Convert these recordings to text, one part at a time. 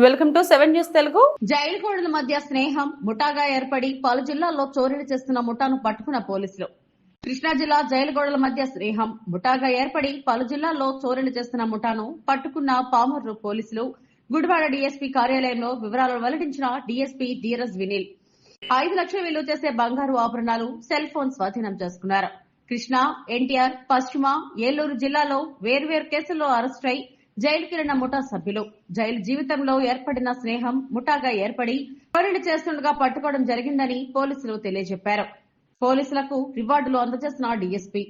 Welcome to 7 news Telugu. Jail గోడల మధ్య స్నేహం ముఠాగా ఏర్పడి పలు జిల్లాల్లో చోరీలు చేస్తున్న ముఠాను పట్టుకున్న పోలీసులు. కృష్ణా జిల్లా జైలు గోడల మధ్య స్నేహం ముఠాగా ఏర్పడి పలు జిల్లాల్లో చోరీలు చేస్తున్న ముఠాను పట్టుకున్న పామర్రు పోలీసులు. గుడివాడ డీఎస్పీ కార్యాలయంలో వివరాలు వెల్లడించిన డీఎస్పీ ధీరజ్ వినిల్ 5 లక్షలు విలువ చేసే బంగారు ఆభరణాలు, సెల్ ఫోన్ స్వాధీనం చేసుకున్నారు. కృష్ణా, ఎన్టీఆర్, పశ్చిమ, ఏలూరు జిల్లాలో వేర్వేరు కేసుల్లో అరెస్టై జైలుకెళ్లిన ముఠా సభ్యులు జైలు జీవితంలో ఏర్పడిన స్నేహం ముఠాగా ఏర్పడి చోరీలు చేస్తుండగా పట్టుకోవడం జరిగిందని పోలీసులు తెలియజెప్పారు. పోలీసులకు రివార్డులు అందజేసిన డీఎస్పీ.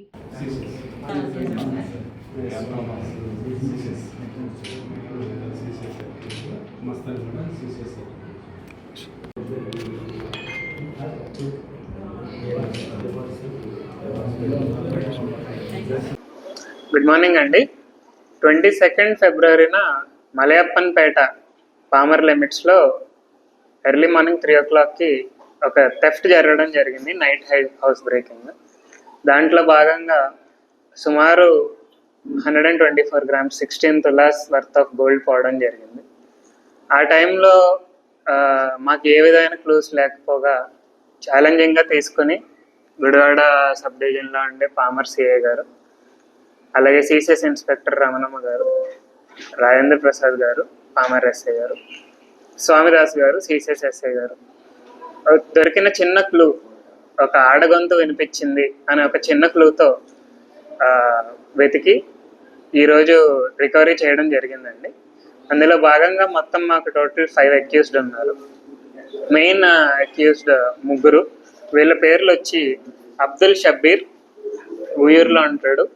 గుడ్ మార్నింగ్ అండి. 22 ఫిబ్రవరిన మలయప్పన్పేట పామర్ లిమిట్స్లో ఎర్లీ మార్నింగ్ 3 o'clockకి ఒక థెఫ్ట్ జరగడం జరిగింది. Night house breaking. దాంట్లో భాగంగా సుమారు 124 grams 16 tolas worth of gold పోవడం జరిగింది. ఆ టైంలో మాకు ఏ విధమైన క్లూస్ లేకపోగా ఛాలెంజింగ్గా తీసుకుని గుడివాడ సబ్ డివిజన్లో ఉండే పామర్ సిఐ గారు, అలాగే సిసిఎస్ ఇన్స్పెక్టర్ రమణమ్మ గారు, రాజేంద్ర ప్రసాద్ గారు, పామర్ ఎస్ఐ గారు, స్వామిదాస్ గారు, సిసిఎస్ ఎస్ఐ గారు దొరికిన చిన్న క్లూ, ఒక ఆడగొంతు వినిపించింది అనే ఒక చిన్న క్లూతో వెతికి ఈరోజు రికవరీ చేయడం జరిగిందండి. అందులో భాగంగా మొత్తం మాకు టోటల్ 5 అక్యూజ్డ్ ఉన్నారు. Main accused 3. వీళ్ళ పేర్లు వచ్చి అబ్దుల్ షబ్బీర్, ఉయూర్లో ఉంటాడు.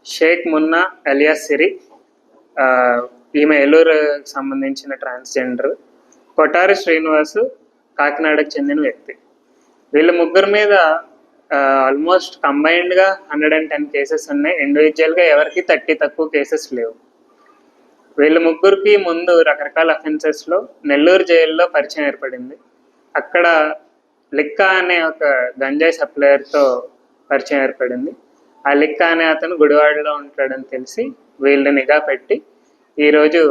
షేక్ మున్నా అలియాస్ సిరి, ఈమె ఏలూరు సంబంధించిన ట్రాన్స్జెండర్. కొటారి శ్రీనివాసు, కాకినాడకు చెందిన వ్యక్తి. వీళ్ళ 3 మీద ఆల్మోస్ట్ కంబైన్డ్గా 110 కేసెస్ ఉన్నాయి. ఇండివిజువల్గా ఎవరికి 30 తక్కువ కేసెస్ లేవు. వీళ్ళ 3కి ముందు రకరకాల అఫెన్సెస్లో నెల్లూరు జైల్లో పరిచయం ఏర్పడింది. అక్కడ లిక్కా అనే ఒక గంజాయి సప్లయర్తో పరిచయం ఏర్పడింది. ఆ లిక్కా అనే అతను గుడివాడలో ఉంటాడని తెలిసి వీళ్ళని నిఘా పెట్టి ఈరోజు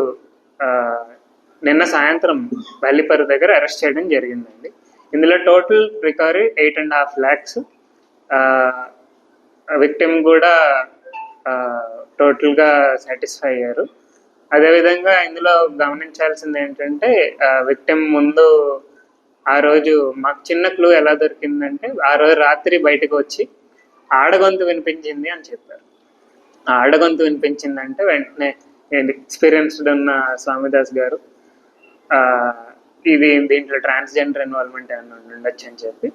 నిన్న సాయంత్రం బల్లిపర్రు దగ్గర అరెస్ట్ చేయడం జరిగిందండి. ఇందులో టోటల్ రికవరీ 8.5 lakhs. విక్టిమ్ కూడా టోటల్గా సాటిస్ఫై అయ్యారు. అదేవిధంగా ఇందులో గమనించాల్సింది ఏంటంటే విక్టిమ్ ముందు ఆ రోజు మాకు చిన్న క్లూ ఎలా దొరికిందంటే, ఆ రోజు రాత్రి బయటకు వచ్చి ఆడగొంతు వినిపించింది అని చెప్పారు. ఆ ఆడగొంతు వినిపించిందంటే వెంటనే ఎక్స్పీరియన్స్డ్ ఉన్న స్వామిదాస్ గారు దీంట్లో ట్రాన్స్జెండర్ ఇన్వాల్వ్మెంట్ ఏమైనా ఉండొచ్చు అని చెప్పి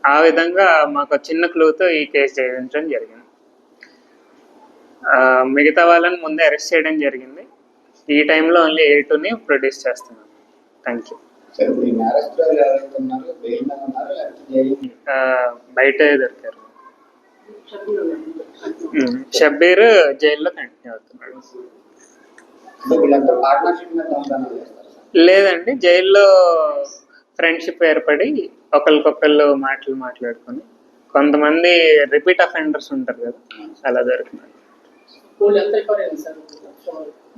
ఆ విధంగా మాకు చిన్న క్లూతో ఈ కేసు చేయించడం జరిగింది. మిగతా వాళ్ళని ముందే అరెస్ట్ చేయడం జరిగింది. ఈ టైంలో ఓన్లీ 8ని ప్రొడ్యూస్ చేస్తున్నాం. Thank you. బయట దొరికారు. షబ్బీర్ జైల్లో కంటిన్యూ అవుతున్నాడు. లేదండి, జైల్లో ఫ్రెండ్షిప్ ఏర్పడి ఒకరికొకళ్ళు మాట్లాడుకొని, కొంతమంది రిపీట్ అఫెండర్స్ ఉంటారు కదా, అలా దొరికినారు.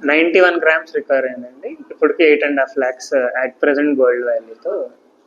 91 grams రికవర్ అయిందండి. ఇప్పటికి 8.5 lakhs అట్ ప్రెసెంట్ గోల్డ్ వాల్యూతో